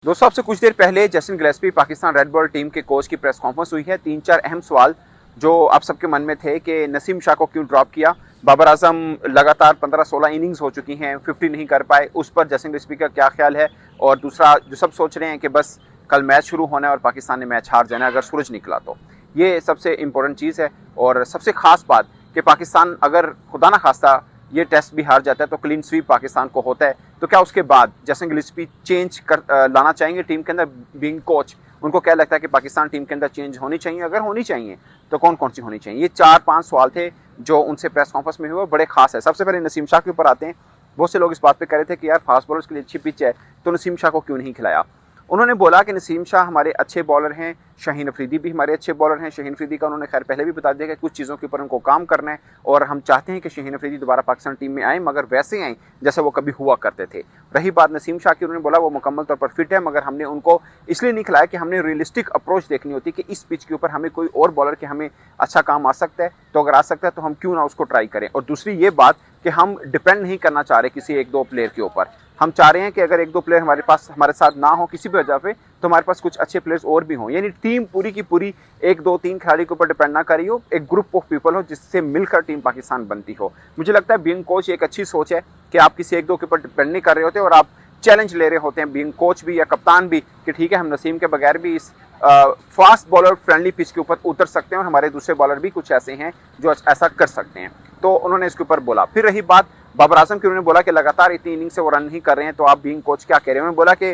दोस्तों, आपसे कुछ देर पहले Justin Gillespie Pakistan red ball team के कोच की प्रेस कॉन्फ्रेंस हुई है। 3-4 अहम सवाल जो आप सबके मन में थे कि नसीम शाह को क्यों ड्रॉप किया, बाबर आजम लगातार 15-16 इनिंग्स हो चुकी हैं, 50 नहीं कर पाए, उस पर जस्टिन गिलेस्पी का क्या ख्याल है। और दूसरा, जो सब सोच रहे हैं कि बस कल मैच शुरू होना है और पाकिस्तान ने मैच हार जाना है अगर सूरज निकला तो। ये सबसे इंपॉर्टेंट चीज़ है और सबसे खास बात कि पाकिस्तान अगर खुदा ना खास्ता ये टेस्ट भी हार जाता है तो क्लीन स्वीप पाकिस्तान को होता है, तो क्या उसके बाद जस्टिन गिलेस्पी चेंज कर लाना चाहेंगे टीम के अंदर बीइंग कोच। उनको क्या लगता है कि पाकिस्तान टीम के अंदर चेंज होनी चाहिए, अगर होनी चाहिए तो कौन कौन सी होनी चाहिए। ये 4-5 सवाल थे जो उनसे प्रेस कॉन्फ्रेंस में हुए, बड़े खास है। सबसे पहले नसीम शाह के ऊपर आते हैं। बहुत से लोग इस बात पे कह रहे थे कि यार फास्ट बॉलर्स के लिए अच्छी पिच है तो नसीम शाह को क्यों नहीं खिलाया। उन्होंने बोला कि नसीम शाह हमारे अच्छे बॉलर हैं, शाहीन अफरीदी भी हमारे अच्छे बॉलर हैं। शाहीन अफरीदी का उन्होंने खैर पहले भी बता दिया कि कुछ चीज़ों के ऊपर उनको काम करना है और हम चाहते हैं कि शाहीन अफरीदी दोबारा पाकिस्तान टीम में आए, मगर वैसे आए जैसे वो कभी हुआ करते थे। रही बात नसीम शाह की, उन्होंने बोला वो मुकम्मल तौर पर फिट है, मगर हमने उनको इसलिए नहीं खिलाया कि हमने रियलिस्टिक अप्रोच देखनी होती कि इस पिच के ऊपर हमें कोई और बॉलर के हमें अच्छा काम आ सकता है, तो अगर आ सकता है तो हम क्यों ना उसको ट्राई करें। और दूसरी ये बात कि हम डिपेंड नहीं करना चाह रहे किसी एक दो प्लेयर के ऊपर। हम चाह रहे हैं कि अगर एक दो प्लेयर हमारे पास हमारे साथ ना हो किसी भी वजह पे, तो हमारे पास कुछ अच्छे प्लेयर्स और भी हों, यानी टीम पूरी की पूरी 1-2-3 खिलाड़ी के ऊपर डिपेंड ना करी हो, एक ग्रुप ऑफ पीपल हो जिससे मिलकर टीम पाकिस्तान बनती हो। मुझे लगता है बीइंग कोच एक अच्छी सोच है कि आप किसी एक दो के ऊपर डिपेंड नहीं कर रहे होते और आप चैलेंज ले रहे होते हैं बीइंग कोच भी या कप्तान भी कि ठीक है, हम नसीम के बगैर भी इस फास्ट बॉलर फ्रेंडली पिच के ऊपर उतर सकते हैं और हमारे दूसरे बॉलर भी कुछ ऐसे हैं जो ऐसा कर सकते हैं। तो उन्होंने इसके ऊपर बोला। फिर रही बात बाबर आजम की, उन्होंने बोला कि लगातार इतनी इनिंग से वो रन नहीं कर रहे हैं तो आप बीइंग कोच क्या कह रहे हैं। उन्होंने बोला कि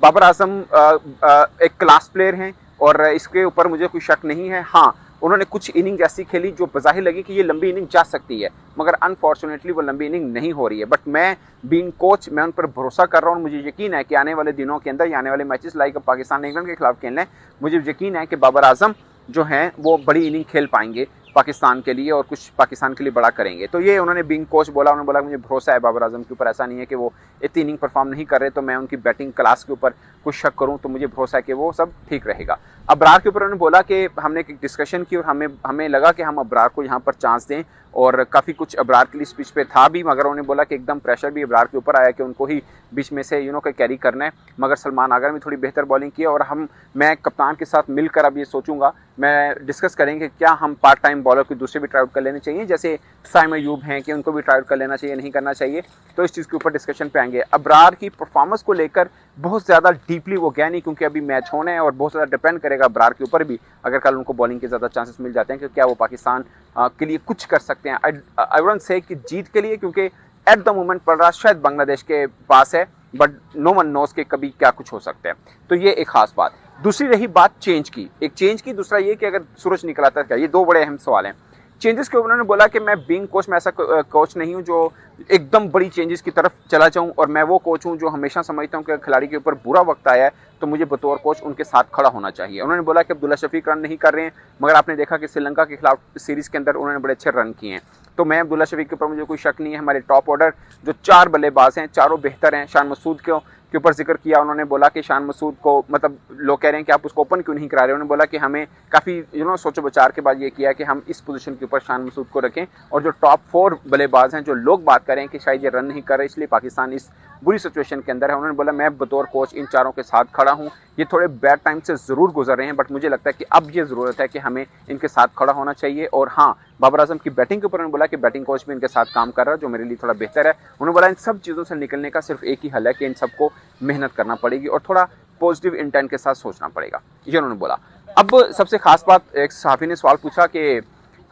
बाबर आजम एक क्लास प्लेयर हैं और इसके ऊपर मुझे कोई शक नहीं है। हाँ, उन्होंने कुछ इनिंग ऐसी खेली जो बज़ाहिर लगी कि ये लंबी इनिंग जा सकती है, मगर अनफॉर्चुनेटली वो लंबी इनिंग नहीं हो रही है। बट मैं बीइंग कोच मैं उन पर भरोसा कर रहा हूँ। मुझे यकीन है कि आने वाले दिनों के अंदर या आने वाले मैचेस लाइक पाकिस्तान ने इंग्लैंड के खिलाफ खेलना है, मुझे यकीन है कि बाबर आजम जो हैं वो बड़ी इनिंग खेल पाएंगे पाकिस्तान के लिए और कुछ पाकिस्तान के लिए बड़ा करेंगे। तो ये उन्होंने बीइंग कोच बोला। उन्होंने बोला मुझे भरोसा है बाबर आजम के ऊपर, ऐसा नहीं है कि वो इतनी इनिंग परफॉर्म नहीं कर रहे तो मैं उनकी बैटिंग क्लास के ऊपर कुछ शक करूं, तो मुझे भरोसा है कि वो सब ठीक रहेगा। अबरार के ऊपर उन्होंने बोला कि हमने एक डिस्कशन की और हमें लगा कि हम अबरार को यहाँ पर चांस दें और काफ़ी कुछ अबरार के लिए इस पिच पे था भी, मगर उन्होंने बोला कि एकदम प्रेशर भी अबरार के ऊपर आया कि उनको ही बीच में से कैरी करना है। मगर सलमान आगर ने थोड़ी बेहतर बॉलिंग की और मैं कप्तान के साथ मिलकर अब ये सोचूंगा, मैं डिस्कस करेंगे क्या हम पार्ट टाइम बॉलर को दूसरे भी ट्राई आउट कर लेने चाहिए, जैसे साइम अयूब हैं कि उनको भी ट्राई आउट कर लेना चाहिए, नहीं करना चाहिए। तो इस चीज़ के ऊपर डिस्कशन पे आएंगे। अबरार की परफॉर्मेंस को लेकर बहुत ज़्यादा डीपली वो गया नहीं, क्योंकि अभी मैच होना है और बहुत ज़्यादा डिपेंड करेगा अबरार के ऊपर भी, अगर कल उनको बॉलिंग के ज़्यादा चांसेस मिल जाते हैं कि क्या वो पाकिस्तान के लिए कुछ कर सकते हैं। आई वुडंट से कि जीत के लिए, क्योंकि एट द मोमेंट पड़ रहा शायद बांग्लादेश के पास है, बट नो वन नोस के कभी क्या कुछ हो सकता है। तो ये एक खास बात। दूसरी रही बात चेंज की, दूसरा ये कि अगर सूरज निकला था क्या, ये दो बड़े अहम सवाल हैं। चेंजेस के ऊपर उन्होंने बोला कि मैं बीइंग कोच में ऐसा कोच नहीं हूं जो एकदम बड़ी चेंजेस की तरफ चला जाऊं, और मैं वो कोच हूं जो हमेशा समझता हूं कि खिलाड़ी के ऊपर बुरा वक्त आया है तो मुझे बतौर कोच उनके साथ खड़ा होना चाहिए। उन्होंने बोला कि अब्दुल्ला शफीक रन नहीं कर रहे हैं, मगर आपने देखा कि श्रीलंका के खिलाफ सीरीज के अंदर उन्होंने बड़े अच्छे रन किए हैं। तो मैं अब्दुल्ला शफीक के ऊपर मुझे कोई शक नहीं है। हमारे टॉप ऑर्डर जो 4 बल्लेबाज हैं चारों बेहतर हैं। शान मसूद के ऊपर जिक्र किया उन्होंने, बोला कि शान मसूद को मतलब लोग कह रहे हैं कि आप उसको ओपन क्यों नहीं करा रहे। उन्होंने बोला कि हमें काफ़ी सोचो विचार के बाद ये किया कि हम इस पोजीशन के ऊपर शान मसूद को रखें, और जो टॉप 4 बल्लेबाज हैं जो लोग बात करें कि शायद ये रन नहीं कर रहे इसलिए पाकिस्तान इस बुरी सिचुएशन के अंदर है, उन्होंने बोला मैं बतौर कोच इन चारों के साथ खड़ा हूँ। ये थोड़े बैड टाइम से ज़रूर गुजर रहे हैं, बट मुझे लगता है कि अब ये ज़रूरत है कि हमें इनके साथ खड़ा होना चाहिए। और हाँ, बाबर आजम की बैटिंग के ऊपर उन्होंने बोला कि बैटिंग कोच भी इनके साथ काम कर रहा है जो मेरे लिए थोड़ा बेहतर है। उन्होंने बोला इन सब चीज़ों से निकलने का सिर्फ एक ही हल है कि इन सबको मेहनत करना पड़ेगी और थोड़ा पॉजिटिव इंटेंट के साथ सोचना पड़ेगा, ये उन्होंने बोला। अब सबसे खास बात, एक सहाफ़ी ने सवाल पूछा कि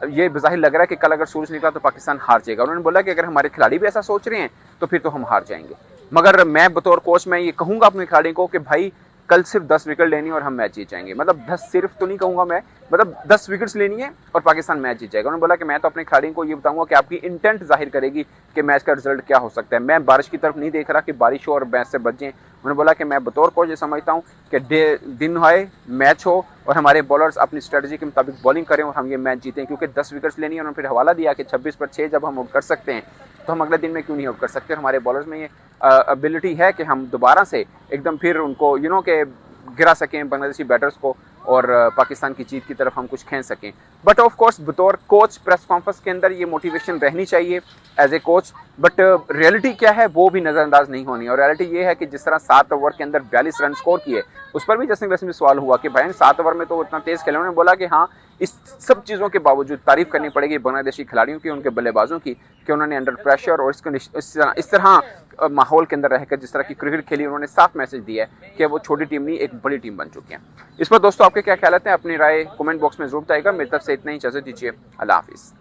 ये बज़ाहिर लग रहा है कि कल अगर सूरज निकला तो पाकिस्तान हार जाएगा। उन्होंने बोला कि अगर हमारे खिलाड़ी भी ऐसा सोच रहे हैं तो फिर तो हम हार जाएंगे, मगर मैं बतौर कोच मैं ये कहूँगा अपने खिलाड़ी को कि भाई कल सिर्फ 10 विकेट लेनी है और हम मैच जीत जाएंगे। मतलब 10 सिर्फ तो नहीं कहूँगा मैं, मतलब 10 विकेट्स लेनी है और पाकिस्तान मैच जीत जाएगा। उन्होंने बोला कि मैं तो अपने खिलाड़ियों को ये बताऊंगा कि आपकी इंटेंट जाहिर करेगी कि मैच का रिजल्ट क्या हो सकता है। मैं बारिश की तरफ नहीं देख रहा कि बारिश हो और मैच से बच जाएं। उन्होंने बोला कि मैं बतौर कोच ये समझता हूँ कि दिन आए, मैच हो और हमारे बॉलर्स अपनी स्ट्रेटजी के मुताबिक बॉलिंग करें और हम ये मैच जीतें, क्योंकि 10 विकेट्स लेनी है। उन्होंने फिर हवाला दिया कि 26 पर 6 जब हम आउट कर सकते हैं तो हम अगले दिन में क्यों नहीं आउट कर सकते। हमारे बॉलर्स में ये एबिलिटी है कि हम दोबारा से एकदम फिर उनको के गिरा सकें बांग्लादेशी बैटर्स को और पाकिस्तान की जीत की तरफ हम कुछ खींच सकें। बट ऑफ कोर्स बतौर कोच प्रेस कॉन्फ्रेंस के अंदर ये मोटिवेशन रहनी चाहिए as a coach, but reality क्या है वो भी नज़रअंदाज नहीं होनी। और रियलिटी ये है कि जिस तरह 7 ओवर के अंदर 42 रन स्कोर किए, उस पर भी जैसे वैसे में सवाल हुआ कि भाई 7 ओवर में तो इतना तेज़ खेले। उन्होंने बोला कि हाँ, इस सब चीज़ों के बावजूद तारीफ करनी पड़ेगी बांग्लादेशी खिलाड़ियों की, उनके बल्लेबाजों की, कि उन्होंने अंडर प्रेशर और इस तरह माहौल के अंदर रहकर जिस तरह की क्रिकेट खेली, उन्होंने साफ मैसेज दिया है कि वो छोटी टीम नहीं एक बड़ी टीम बन चुकी है। इस पर दोस्तों आपके क्या ख्याल हैं? अपनी राय कमेंट बॉक्स में जरूर बताइएगा। मेरी तरफ से इतना ही, इजाजत दीजिए, अल्लाह हाफिज़।